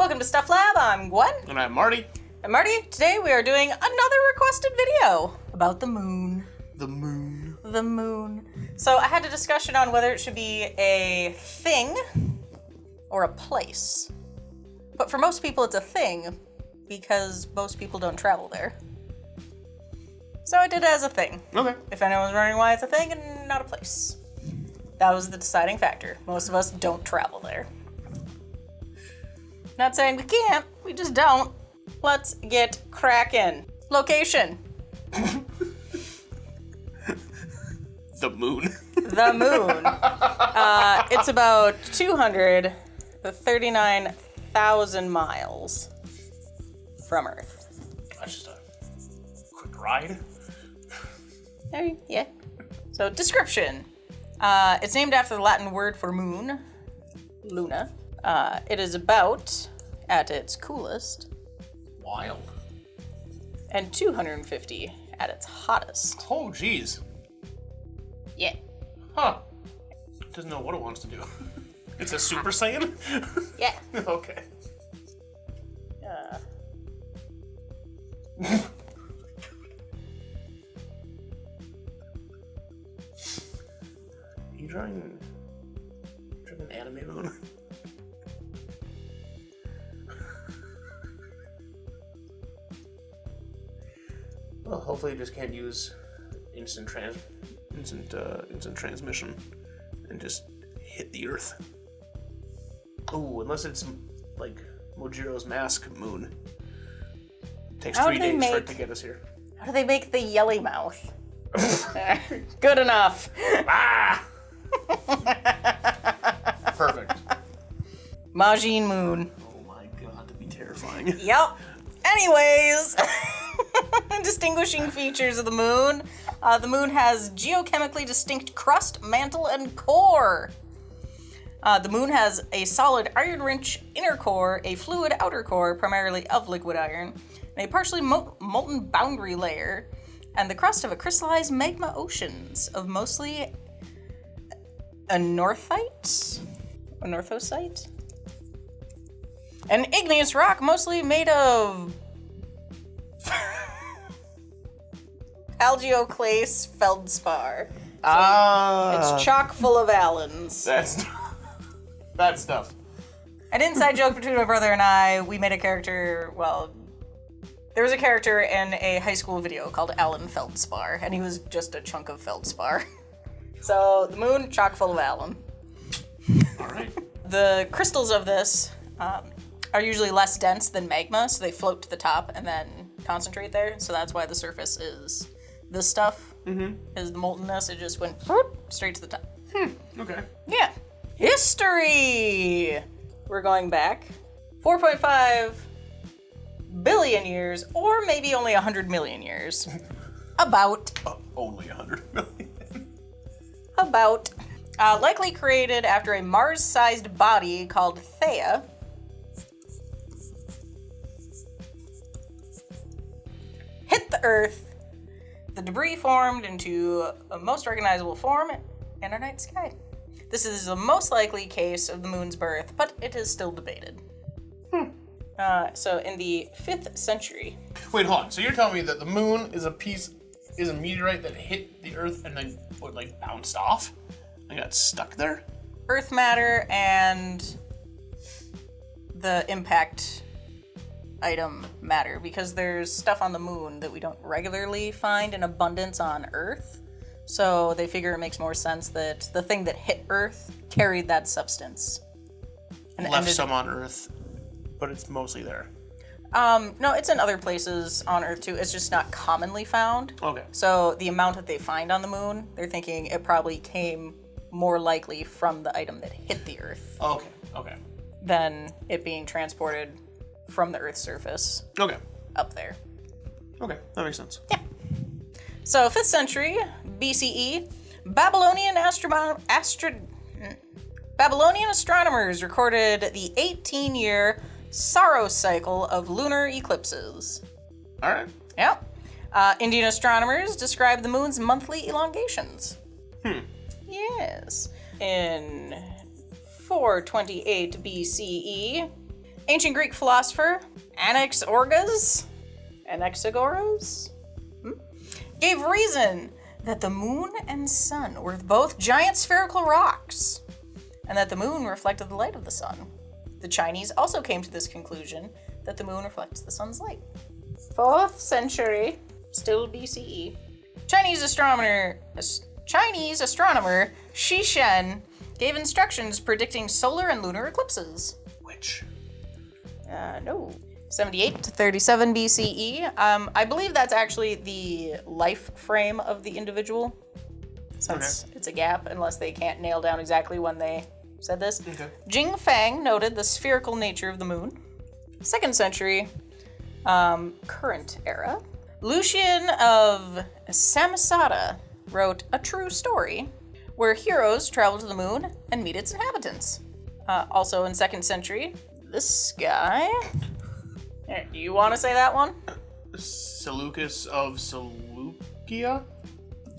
Welcome to Stuff Lab, I'm Gwen. And I'm Marty. And Marty, today we are doing another requested video about the moon. The moon. The moon. So I had a discussion on whether it should be a thing or a place. But for most people it's a thing because most people don't travel there. So I did it as a thing. Okay. If anyone's wondering why it's a thing and not a place. That was the deciding factor. Most of us don't travel there. Not saying we can't, we just don't. Let's get crackin'. Location. The moon. The moon. It's about 239,000 miles from Earth. That's just a quick ride. Yeah. So, description. It's named after the Latin word for moon, luna. It is about, at its coolest, Wild. and 250 at its hottest. Oh, geez. Yeah. Huh. Doesn't know what it wants to do. It's a Super Saiyan? Yeah. Okay. You drawing an anime moon? Well, hopefully you just can't use instant transmission and just hit the Earth. Ooh, unless it's like Mojiro's Mask moon. Takes How 3 do they days for it make- to get us here. How do they make the yelly mouth? Good enough. Ah! Perfect. Majin Moon. Oh my god, that'd be terrifying. Yep. Anyways, distinguishing features of the moon. The moon has geochemically distinct crust, mantle, and core. The moon has a solid iron-rich inner core, a fluid outer core, primarily of liquid iron, and a partially molten boundary layer, and the crust of a crystallized magma oceans of mostly anorthite? Anorthosite? An igneous rock mostly made of algioclase feldspar. It's chock full of allens. That's bad stuff. An inside joke between my brother and I, we made a character, there was a character in a high school video called Alan Feldspar, and he was just a chunk of feldspar. So, the moon, chock full of allen. Alright. The crystals of this are usually less dense than magma, so they float to the top and then concentrate there. So that's why the surface is this stuff. Is the moltenness. It just went straight to the top. Okay. Yeah. History! We're going back 4.5 billion years, or maybe only 100 million years. About. Only 100 million. About. Likely created after a Mars-sized body called Theia hit the Earth. The debris formed into a most recognizable form in our night sky. This is the most likely case of the moon's birth, but it is still debated. So in the 5th century. Wait, hold on. So you're telling me that the moon is a meteorite that hit the Earth and then bounced off? And got stuck there? Earth matter and the impact item matter, because there's stuff on the moon that we don't regularly find in abundance on Earth. So they figure it makes more sense that the thing that hit Earth carried that substance. And Left some on Earth, but it's mostly there. No, it's in other places on Earth too. It's just not commonly found. Okay. So the amount that they find on the moon, they're thinking it probably came more likely from the item that hit the Earth Okay. than it being transported from the Earth's surface Okay. up there. Okay, that makes sense. Yeah. So 5th century BCE, Babylonian astronomers recorded the 18-year Saros cycle of lunar eclipses. All right. Yep. Indian astronomers describe the moon's monthly elongations. Yes. In 428 BCE, Ancient Greek philosopher Anaxagoras gave reason that the moon and sun were both giant spherical rocks, and that the moon reflected the light of the sun. The Chinese also came to this conclusion that the moon reflects the sun's light. 4th century, still BCE. Chinese astronomer Shi Shen gave instructions predicting solar and lunar eclipses. Which? No. 78 to 37 BCE. I believe that's actually the life frame of the individual, since it's a gap, unless they can't nail down exactly when they said this. Okay. Jing Fang noted the spherical nature of the moon. 2nd century, current era. Lucian of Samosata wrote A True Story, where heroes travel to the moon and meet its inhabitants. Also in 2nd century, this guy. Here, do you want to say that one? Seleucus of Seleucia?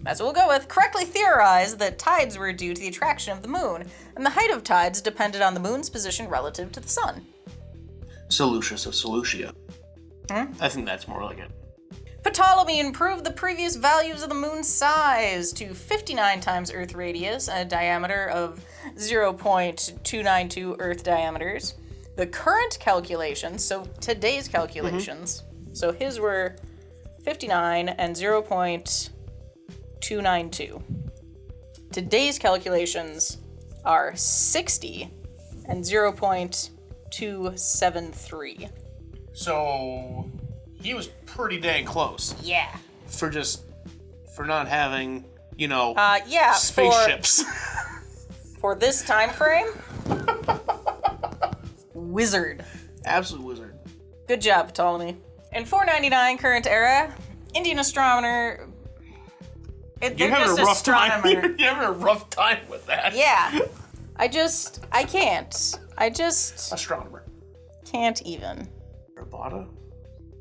That's what we'll go with. Correctly theorized that tides were due to the attraction of the moon, and the height of tides depended on the moon's position relative to the sun. Seleucus of Seleucia. I think that's more like it. Ptolemy improved the previous values of the moon's size to 59 times Earth radius and a diameter of 0.292 Earth diameters. The current calculations, so today's calculations, so his were 59 and 0.292. Today's calculations are 60 and 0.273. So he was pretty dang close. Yeah. For not having, Yeah. spaceships. For this time frame, wizard. Absolute wizard. Good job, Ptolemy. In 499 current era, Indian astronomer. You're having a rough time. You're having a rough time with that. Yeah. I can't. Astronomer. Can't even. Rabata?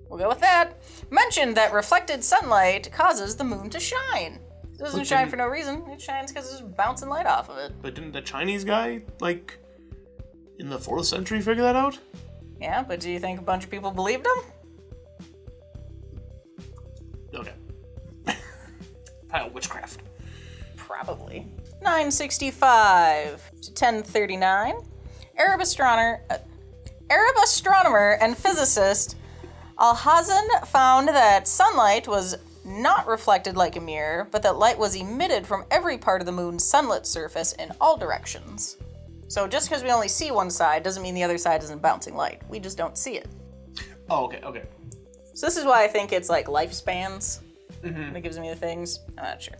We'll go with that. Mentioned that reflected sunlight causes the moon to shine. It doesn't shine for no reason. It shines because it's bouncing light off of it. But didn't the Chinese guy, in the 4th century figure that out? Yeah, but do you think a bunch of people believed him? Okay. Pile witchcraft. Probably. 965 to 1039. Arab astronomer and physicist Alhazen found that sunlight was not reflected like a mirror, but that light was emitted from every part of the moon's sunlit surface in all directions. So just because we only see one side doesn't mean the other side isn't bouncing light. We just don't see it. Oh, okay. So this is why I think it's like lifespans that gives me the things. I'm not sure.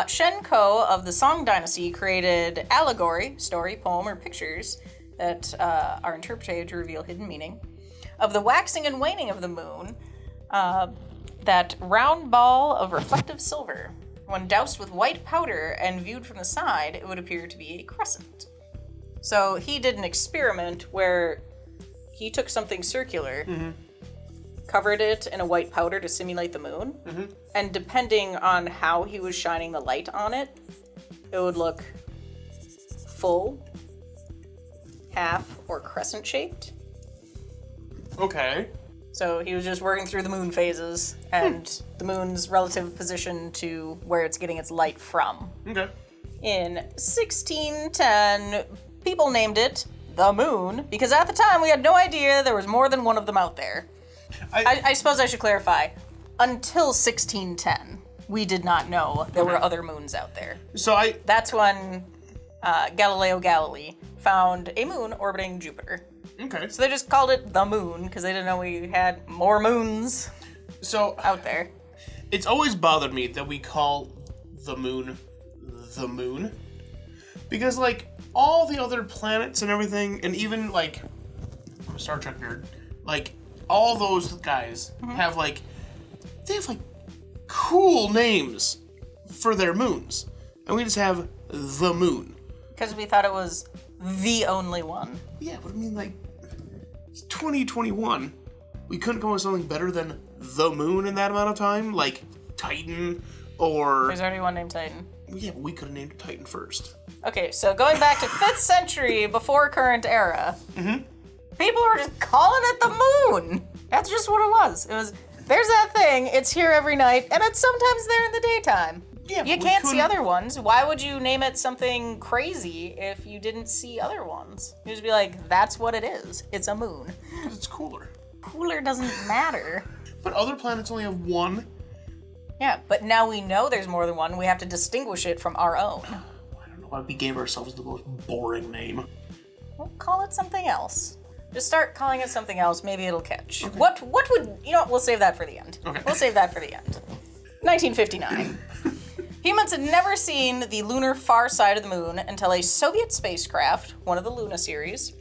Shen Ko of the Song Dynasty created allegory, story, poem, or pictures that are interpreted to reveal hidden meaning of the waxing and waning of the moon, that round ball of reflective silver. When doused with white powder and viewed from the side, it would appear to be a crescent. So he did an experiment where he took something circular, covered it in a white powder to simulate the moon, and depending on how he was shining the light on it, it would look full, half, or crescent-shaped. Okay. So he was just working through the moon phases and the moon's relative position to where it's getting its light from. Okay. In 1610, people named it the moon because at the time we had no idea there was more than one of them out there. I suppose I should clarify. Until 1610, we did not know there were other moons out there. That's when Galileo Galilei found a moon orbiting Jupiter. Okay. So they just called it the moon because they didn't know we had more moons out there. It's always bothered me that we call the moon because all the other planets and everything, and even I'm a Star Trek nerd, all those guys have cool names for their moons, and we just have the moon because we thought it was the only one. Yeah, but I mean, it's 2021. We couldn't come up with something better than the moon in that amount of time, like Titan or. There's already one named Titan. Yeah, but we could have named it Titan first. Okay, so going back to 5th century before current era, people were calling it the moon. That's just what it was. There's that thing, it's here every night, and it's sometimes there in the daytime. Yeah, you can't see other ones. Why would you name it something crazy if you didn't see other ones? You'd just be like, that's what it is. It's a moon. Because it's cooler. Cooler doesn't matter. But other planets only have one. Yeah, but now we know there's more than one. We have to distinguish it from our own. I don't know why we gave ourselves the most boring name. We'll call it something else. Just start calling it something else. Maybe it'll catch. Okay. What would... You know what? We'll save that for the end. Okay. We'll save that for the end. 1959. Humans had never seen the lunar far side of the moon until a Soviet spacecraft, one of the Luna series,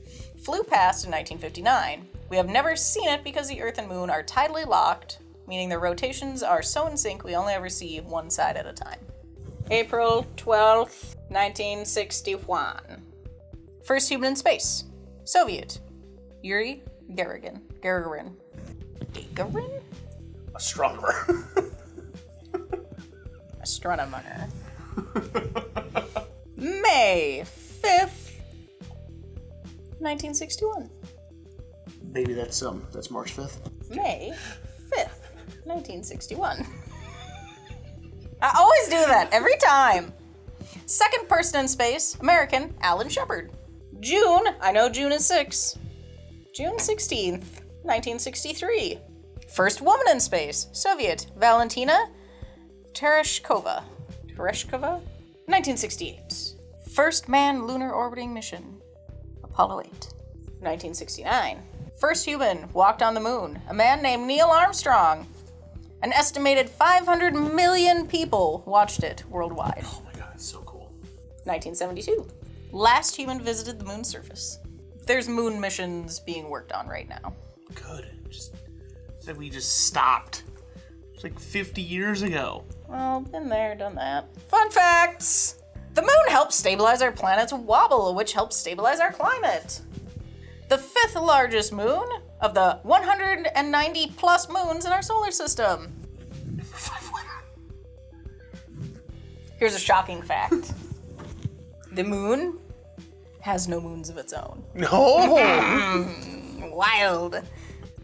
flew past in 1959. We have never seen it because the Earth and Moon are tidally locked, meaning their rotations are so in sync we only ever see one side at a time. April 12th, 1961. First human in space. Soviet. Yuri Gagarin. Gagarin? Astronomer. Astronomer. May 5th, 1961. Maybe that's March 5th. May 5th, 1961. I always do that, every time. Second person in space, American, Alan Shepard. June, I know June is 6. June 16th, 1963. First woman in space, Soviet, Valentina Tereshkova. 1968. First manned lunar orbiting mission, Apollo 8. 1969. First human walked on the moon, a man named Neil Armstrong. An estimated 500 million people watched it worldwide. Oh my god, it's so cool. 1972. Last human visited the moon's surface. There's moon missions being worked on right now. Good. Said we just stopped. It's like 50 years ago. Well, been there, done that. Fun facts! The moon helps stabilize our planet's wobble, which helps stabilize our climate. The 5th largest moon of the 190 plus moons in our solar system. Here's a shocking fact. The moon has no moons of its own. No! Wild.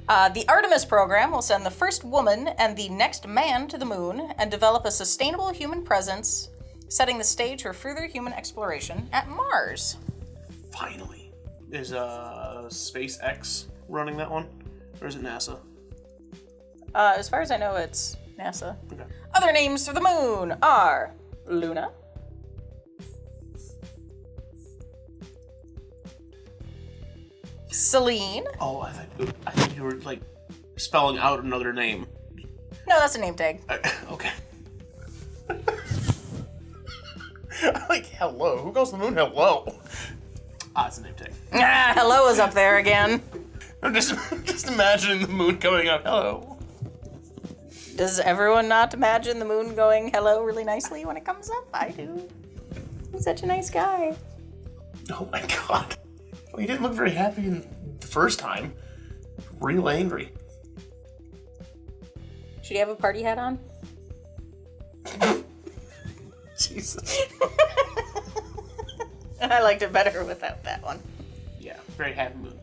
The Artemis program will send the first woman and the next man to the moon and develop a sustainable human presence, setting the stage for further human exploration at Mars. Finally. Is SpaceX running that one? Or is it NASA? As far as I know, it's NASA. Okay. Other names for the moon are Luna, Selene. Oh, I thought you were like spelling out another name. No, that's a name tag. Okay. Like, hello. Who goes to the moon? Hello. It's a name tag. Hello is up there again. I'm just imagining the moon going up. Hello. Does everyone not imagine the moon going hello really nicely when it comes up? I do. He's such a nice guy. Oh my god. Well, he didn't look very happy the first time. Real angry. Should he have a party hat on? Jesus. I liked it better without that one. Yeah, very happy moon.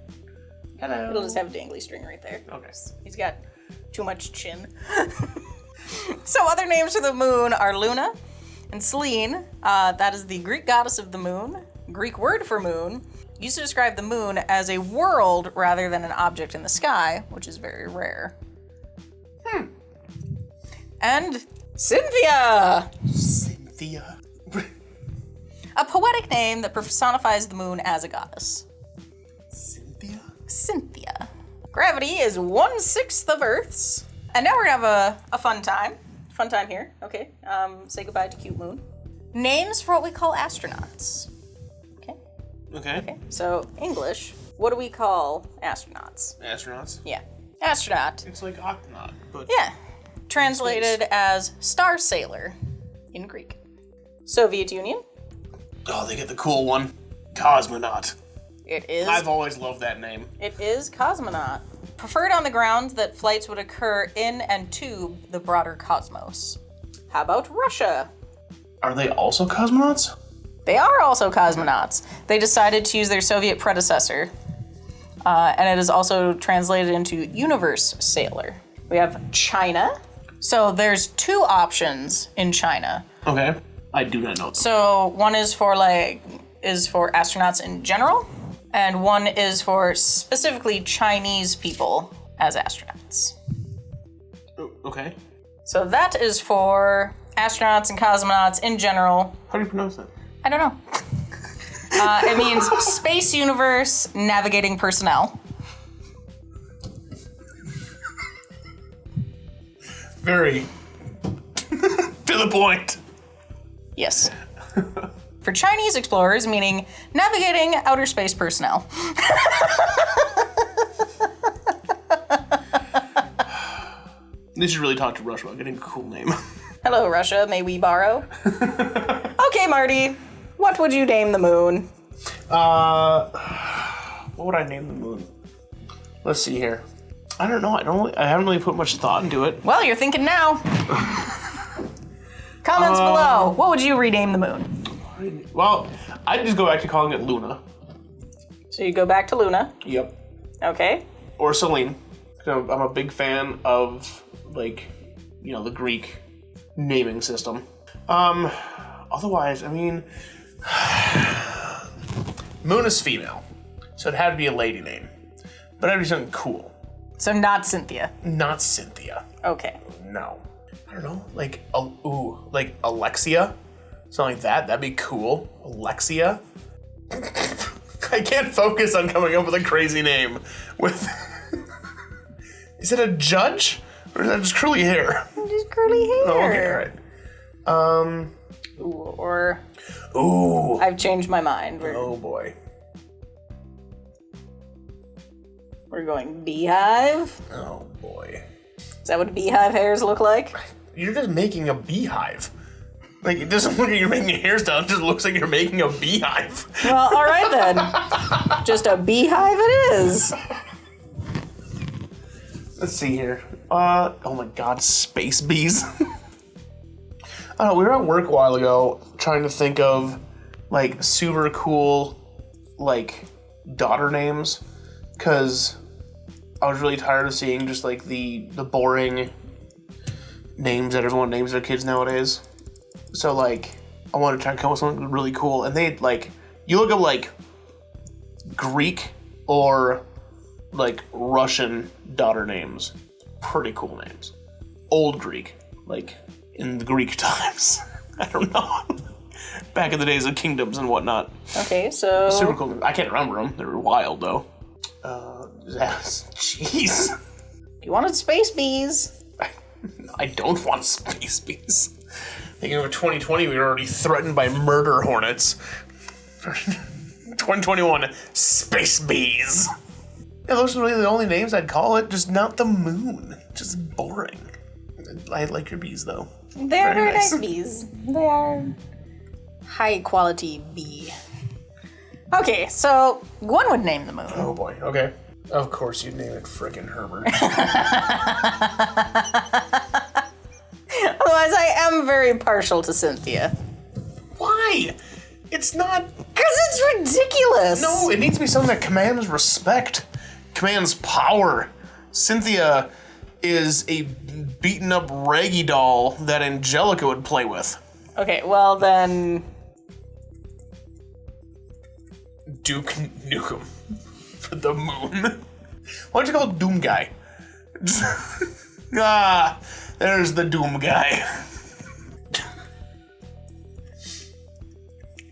Hello. It'll just have a dangly string right there. Okay. He's got too much chin. So other names for the moon are Luna and Selene. That is the Greek goddess of the moon. Greek word for moon. Used to describe the moon as a world rather than an object in the sky, which is very rare. And Cynthia! Cynthia. A poetic name that personifies the moon as a goddess. Cynthia? Cynthia. Gravity is 1/6 of Earth's. And now we're gonna have a fun time. Fun time here. Okay. Say goodbye to cute moon. Names for what we call astronauts. Okay. So English, what do we call astronauts? Astronauts? Yeah. Astronaut. It's like octonaut, but... Yeah. Translated as star sailor in Greek. Soviet Union. Oh, they get the cool one. Cosmonaut. It is. I've always loved that name. It is cosmonaut. Preferred on the grounds that flights would occur in and to the broader cosmos. How about Russia? Are they also cosmonauts? They are also cosmonauts. They decided to use their Soviet predecessor and it is also translated into universe sailor. We have China. So there's 2 options in China. Okay. I do not know them. So one is for astronauts in general, and one is for specifically Chinese people as astronauts. Okay. So that is for astronauts and cosmonauts in general. How do you pronounce that? I don't know. It means space universe navigating personnel. Very to the point. Yes. For Chinese explorers, meaning navigating outer space personnel. They should really talk to Russia about getting a cool name. Hello, Russia. May we borrow? Okay, Marty. What would you name the moon? What would I name the moon? Let's see here. I don't know. I haven't really put much thought into it. Well, you're thinking now. Comments below. What would you rename the moon? Well, I'd just go back to calling it Luna. So you go back to Luna. Yep. Okay. Or Selene. I'm a big fan of, the Greek naming system. Otherwise, Moon is female, so it had to be a lady name. But it'd be something cool. So not Cynthia. Not Cynthia. Okay. No. I don't know. Like Alexia? Something like that. That'd be cool. Alexia? I can't focus on coming up with a crazy name. Is it a judge? Or is that just curly hair? Just curly hair. Oh, okay, alright. Ooh. I've changed my mind. Oh boy. We're going beehive. Oh boy. Is that what beehive hairs look like? You're just making a beehive. It doesn't look like you're making a hairstyle, it just looks like you're making a beehive. Well, alright then. Just a beehive it is. Let's see here. Oh my god, space bees. I don't know, we were at work a while ago trying to think of, super cool, daughter names. Because I was really tired of seeing just, the boring names that everyone names their kids nowadays. So, I wanted to try and come up with something really cool. And they, you look up, Greek or, Russian daughter names. Pretty cool names. Old Greek. In the Greek times. I don't know. Back in the days of kingdoms and whatnot. Okay, so... Super cool. I can't remember them. They were wild, though. Jeez. You wanted space bees. I don't want space bees. Thinking of 2020, we were already threatened by murder hornets. 2021, space bees. Yeah, those are really the only names I'd call it, just not the moon. Just boring. I like your bees, though. They're very nice bees. They are high quality bee. Okay, so Gwen would name the moon. Oh boy, okay. Of course you'd name it frickin' Herbert. Otherwise, I am very partial to Cynthia. Why? It's not... Because it's ridiculous! No, it needs to be something that commands respect. Commands power. Cynthia is a beaten up raggy doll that Angelica would play with. Okay, well then... Duke Nukem for the moon. Why don't you call it Doom Guy? There's the Doom Guy. It's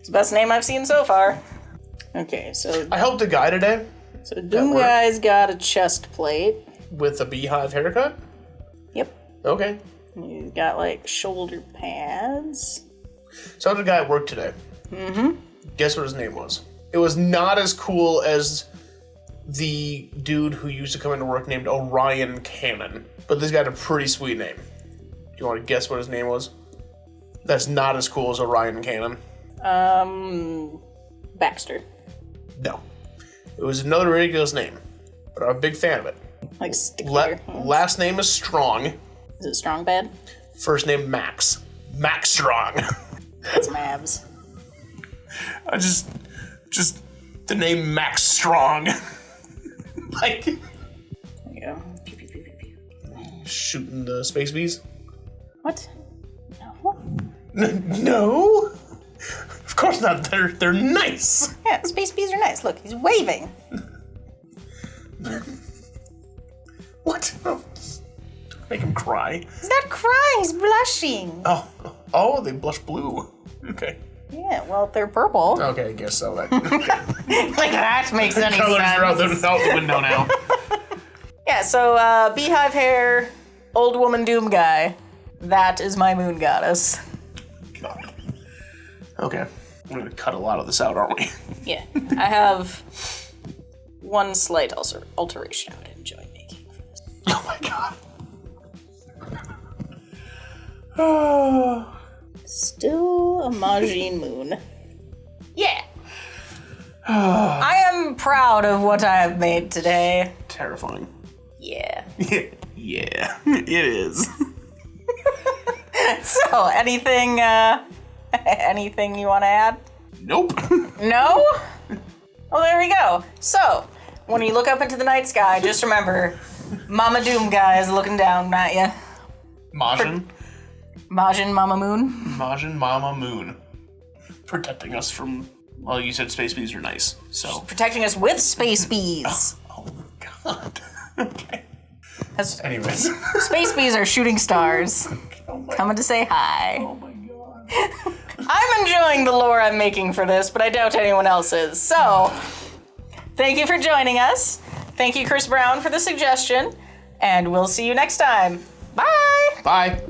the best name I've seen so far. Okay, so... I helped a guy today. So Doom Guy's got a chest plate. With a beehive haircut? Yep. Okay. He's got, shoulder pads. So I had a guy at work today. Mm-hmm. Guess what his name was? It was not as cool as the dude who used to come into work named Orion Cannon. But this guy had a pretty sweet name. Do you want to guess what his name was? That's not as cool as Orion Cannon. Baxter. No. It was another ridiculous name. But I'm a big fan of it. Stick last name is Strong. Is it Strong Bad? First name Max. Max Strong. That's Mabs. I just the name Max Strong. Like, Yeah. Pew, pew, pew, pew, pew. shooting the space bees? What? No. No? Of course not. They're nice. Yeah, the space bees are nice. Look, he's waving. What? Oh, don't make him cry. He's not crying, he's blushing. Oh, they blush blue. Okay. Yeah, well, they're purple. Okay, I guess so. That, Like, that makes any colors sense. are out the window now. Yeah, so, beehive hair, old woman doom guy. That is my moon goddess. God. Okay. We're gonna cut a lot of this out, aren't we? Yeah, I have one slight alteration I would enjoy making for this. Oh my god. Still a Majin moon. Yeah. I am proud of what I have made today. Terrifying. Yeah. Yeah, it is. So, anything you want to add? Nope. No? Well, there we go. So, when you look up into the night sky, just remember, Mama Doom guy is looking down at you. Majin Mama Moon. Majin Mama Moon. Protecting us from, well, you said space bees are nice, so. Protecting us with space bees. Oh god. Okay. Anyways. Space bees are shooting stars. Coming to say hi. Oh my god. I'm enjoying the lore I'm making for this, but I doubt anyone else is. So, thank you for joining us. Thank you, Chris Brown, for the suggestion. And we'll see you next time. Bye! Bye.